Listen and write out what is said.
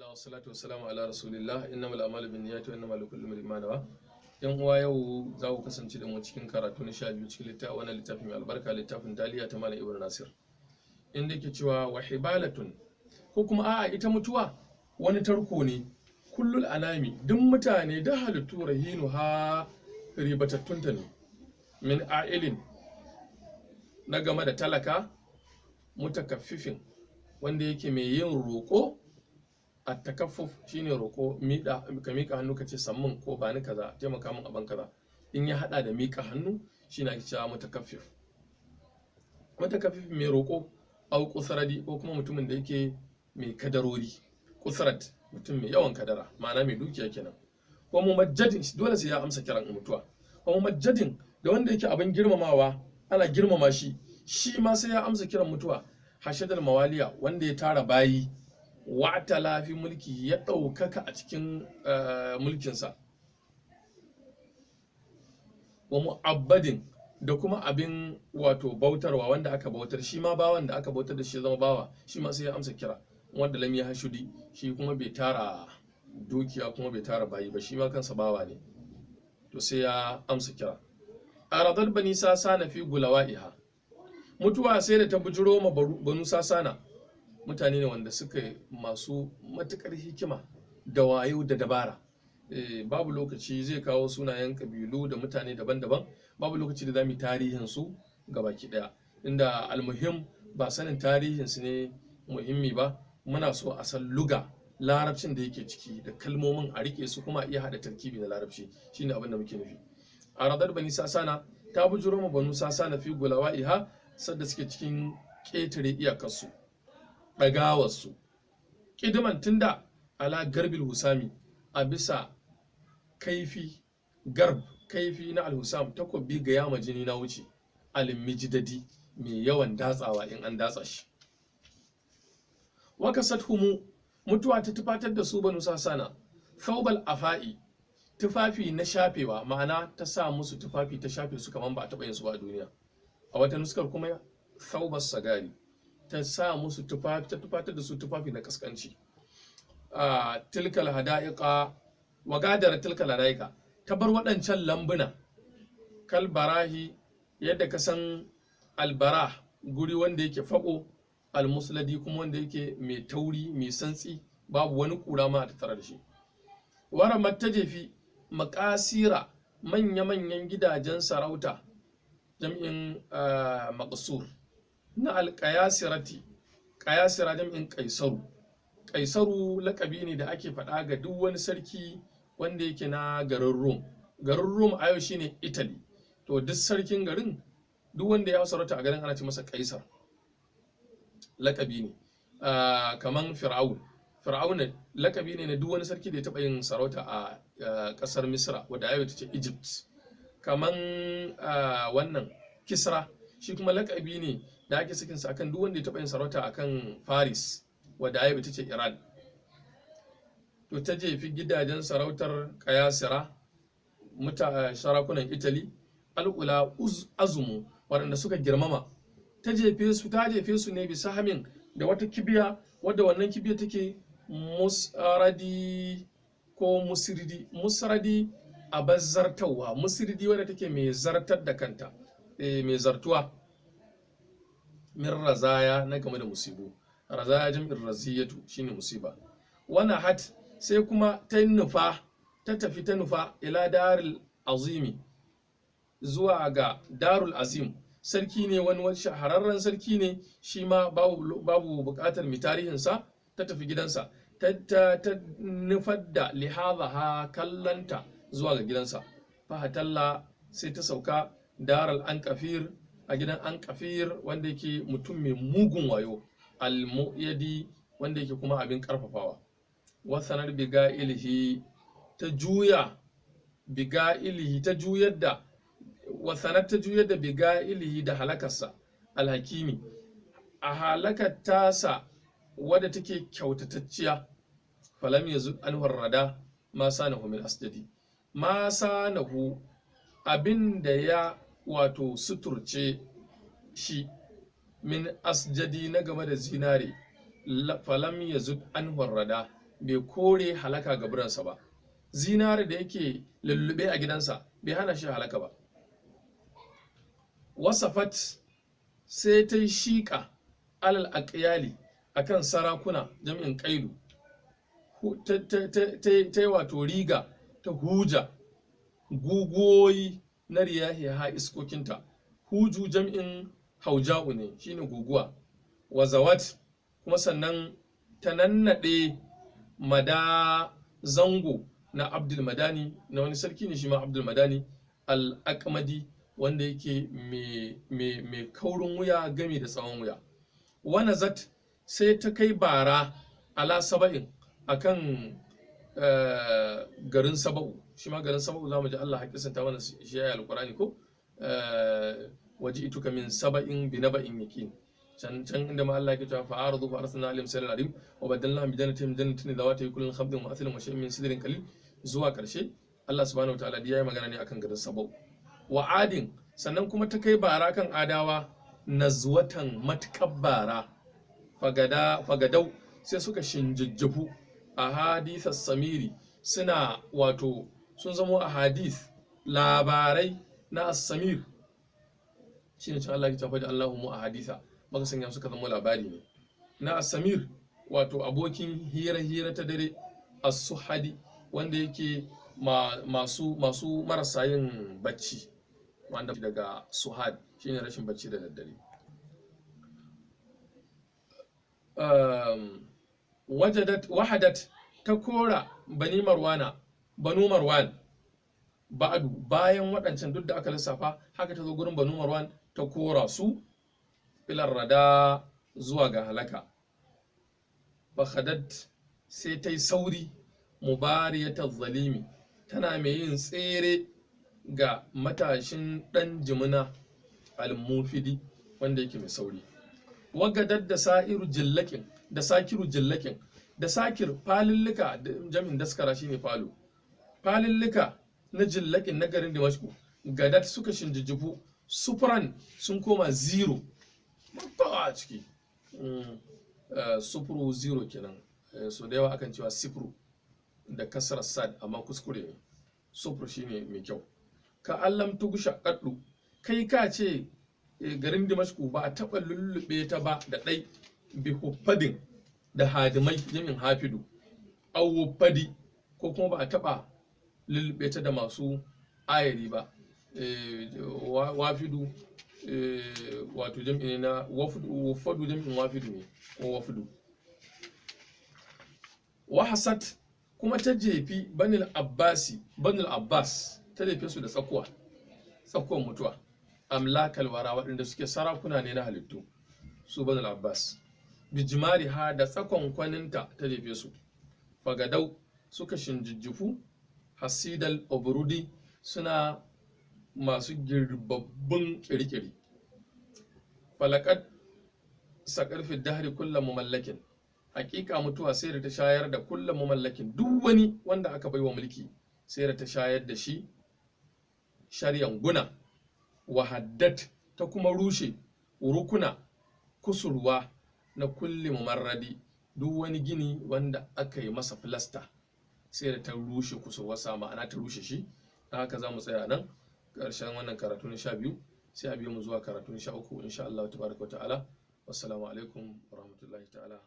Alhamdulillah wassalatu wassalamu ala rasulillah innamal a'malu binniyati wa innamal likulli imrin ma nawa. Yan uwa, yau za ku kasance da mu cikin karatu na 12 cikin wannan littafin mai albarka, littafin Daliya ta Malam Ibn Nasir, inda yake cewa wa hibalatun, ko kuma a'a ita mutuwa wani tarko ne, kullul anami, duk mutane da halittu rahinu ha ribatattunta ne, min a'ilin, na game da talaka, mutakaffifin, wanda yake mai yin roƙo. A takaffuf shine roƙo, ka miƙa hannu ka ce sammun ko ba ni kaza, taimaka min aban kaza. In ya haɗa da miƙa hannu shine ake cewa mutakaffif. Mutakaffif mai roƙo, au kusradi, ko kuma mutumin da yake mai kadarori. Kusrat, mutum mai yawan kadara, ma'ana mai dukiya kenan. Ko mumajjadin, dole sai ya amsa kiran mutuwa. Ko mumajjadin, da wanda yake abin girmamawa, ana girmama shi, shi ma sai ya amsa kiran mutuwa. Hashadal mawaliya, wanda ya tara bayi, wata lafi mulki, ya ɗaukaka a cikin mulkinsa. Wa mu'abbadin, da kuma abin wato bautarwa, wanda aka bautar, shi ma bawan da aka bautar da shi zama bawa, shi ma sai ya amsa kira. Wanda lam ya hashudi, shi kuma bai tara dukiya kuma bai tara bayi ba, shi ma kansa bawa ne, to sai ya amsa kira. Aradar bani sasana fi gulawa'iha, mutuwa sai da ta bujiro ma banu sasana, mutane ne wanda suka masu matukar hikima da wayo da dabara. Babu lokaci, zai kawo sunayen kabilu da mutane daban-daban, babu lokaci da za mu yi tarihinsu gabaki daya, inda almuhim ba sanin tarihinsu ne muhimmi ba, muna so a san luga, larabcin da yake ciki da kalmomin a rike su, kuma a iya hada tarkibi na larabci, shine abin da muke nufi. A radar bani sasana, ta bujuro ma banu sasana fi gulawa'iha, sadda suke cikin ƙetare iyakarsu, ɗagawarsu, ƙidiman tunda ala garbil husami, a bisa kaifi, garb kaifi na alhusam, takobi ga yama jini na wuce, almijidadi, mai yawan datsawa in an datsa shi. Waka sathumu, mutuwa ta tufatar da su banu sasana, thawbal afa'i, tufafi na shafewa, ma'ana ta sa musu tufafi ta shafe su kamar ba a taɓa yin su ba a duniya. A wata nuskar kuma thawbas sagari, ta sa musu tufafi, ta tufatar da su tufafi na kaskanci. Tilkal hada'iqa, wagadar tilkal hada'iqa, ta bar waɗancan lambuna, kal barahi, yadda ka san albarah, guri wanda yake fako, almusladi, kuma wanda yake mai tauri mai santsi, babu wani kura ma a tattare da shi. Waramat ta jefi makasira, manya-manyan gidajen sarauta, jam'in maqsur, na alƙayasirati, ƙayasira jam'in ƙaisaru. Ƙaisaru laƙabi ne da ake faɗa ga duk wani sarki wanda yake na garin Rum. Garin Rum a yau shine Italy, to duk sarkin garin, duk wanda ya sarauta a garin ana ce masa ƙaisar, laƙabi ne. Kaman Fir'aun, Fir'aun laƙabi ne na duk wani sarki da ya taɓa yin sarauta a ƙasar Misra, wadda yau ita ce Egypt. Kaman wannan Kisra, shi kuma laƙabi ne da ake sakinsa akan duk wanda ya taɓa yin sarauta akan Faris, wadda yau ita ce Iran. To ta jefi gidajen sarautar Ƙayasira, sarakunan Italy, al'ula azumu, waɗanda suka girmama, ta jefe su ne bisa hamin da wata kibiya, wadda wannan kibiya take musradi ko musridi. Musradi a bazzartawa, musridi wadda take mai zartar da kanta, mai zartuwa. Min razaya, na game da musibu, razaya jam'in raziyatu, shine musiba. Wana hat, sai kuma ta tafi ta nufa ila darul azimi, zuwa ga darul azim, sarki ne, wani shahararren sarki ne, shi ma babu bukatar mai tarihinsa. Ta tafi gidansa, ta nufar da lihazaha, kallanta zuwa ga gidansa. Fahatalla, sai ta sauka darul ankafir, a gidan ankafir, wanda yake mutum mai mugun wayo, almu'yadi, wanda yake kuma abin karfafawa. Wasanar biga ilihi, ta juya biga ilihi, ta juyar da wasanar, ta juyar da biga ilihi da halakarsa, alhakimi, a halakar tasa wadda take kyautatacciya. Falam yazud anhu rada ma sanahu min asjadi, ma sanahu, abin da ya wato suturce shi, min asjadi, na game da zinare. Falam yazud anhu rada, bai kore halaka ga biransa ba, zinare da yake lullube a gidansa bai hana shi halaka ba. Wasafat sai ta yi shiƙa alal aqyali akan sarakuna jami'in ƙailu, ta yi wato riga ta huja guguwoyi na riyahi ha iskokinta, huju jami'in hauja'u ne shine guguwa. Wazawat kuma sannan ta nannaɗe mada zango na Abdul Madani, na wani sarki ne shi ma Abdul Madani al-Aqmadi, wanda yake mai kaurin wuya gami da tsawon wuya. Wanazat sai ta kai bara ala saba'in akan garin Saba'u, shi ma garin Saba'u zamu ji Allah haƙƙisanta mana shi ya alƙur'ani ko waji'tuka min saba'in bi naba'in yakin. can inda ma Allah yake cewa fa'aradu fa arsalna alayhim sayl arim wa badalnahum bi jannatin dawati kullin khamdin wa athlin wa shay'in min sidrin qalil zuwa karshe. Allah subhanahu wa ta'ala ya yi magana ne akan garin Saba'u. Wa adin sannan kuma ta kai bara kan adawa nazwatan matkab bara, fagadau sai suka shinjijjifu a hadith samiri, suna wato sun zamo a hadith labarai na as-samir, shine cewa Allah ya tafi da Allahumma a haditha, maka sanya suka zama labari ne na as-samir, wato abokin hira ta dare, as-suhadi wanda yake masu marasa yin bacci, wanda daga suhad shine rashin bacci da daddare. Wahadat ta kora banu marwan ba'adu, bayan waɗancan duk da aka lissafa, haka ta zo gurin banu marwan ta kora su ilar rada zuwa ga halaka. Bakhadat sai ta yi sauri mubariyatar zalimi, tana mai yin tsere ga matashin ɗan jimina al-mufidi wanda yake mai sauri. Wagadar da sakiru jillakin, da sakir falillika jami'in daskara shine falo, falillika na jillakin na garin Dimashku, gadat suka shinjijjifu, sufran sun koma zero ba a ciki, sufuru zero kenan, so da yawa akan cewa sifru da kasar sad amma kuskure ne, sufur shine mai kyau. Ka allam tugusha kaddu, kai ka ce garin Dimashku ba a taɓa lullube ta ba da ɗai bi huffadin da hadimai jami'in hafidu, au fadi ko kuma ba a taɓa lullube ta da masu ayari ba, wafidu wato jami'in na wafadu jami'in wafidu ne ko wafidu. Wahasat kuma ta jefi banil abbas ta jefe su da tsakuwan mutuwa, amlakal wara waɗanda suke sarakuna ne na halittu su banil abbas, bijimari ha da tsakon kwaninta ta jefe su. Fagadau suka shinjijjifu hasidal obrudi, suna masu girbabbun kirkiri. Falakad sakarfi dahri kullum mumallakin, hakika mutuwa sai da ta shayar da kullum mumallakin, duk wani wanda aka baiwa mulki sai da ta shayar da shi shari'an guna. Wahaddat ta kuma rushe rukuna kusurwa na kulli mumarradi, duk wani gini wanda aka yi masa filasta sai da ta rushe kusurwarsa, ma'ana ta rushe shi. Da haka za mu tsaya nan ƙarshen wannan karatu na 12, sai a biyo mu zuwa karatu na 13 insha Allah tabaraka wa ta'ala. Wassalamu alaikum wa rahmatullahi ta'ala.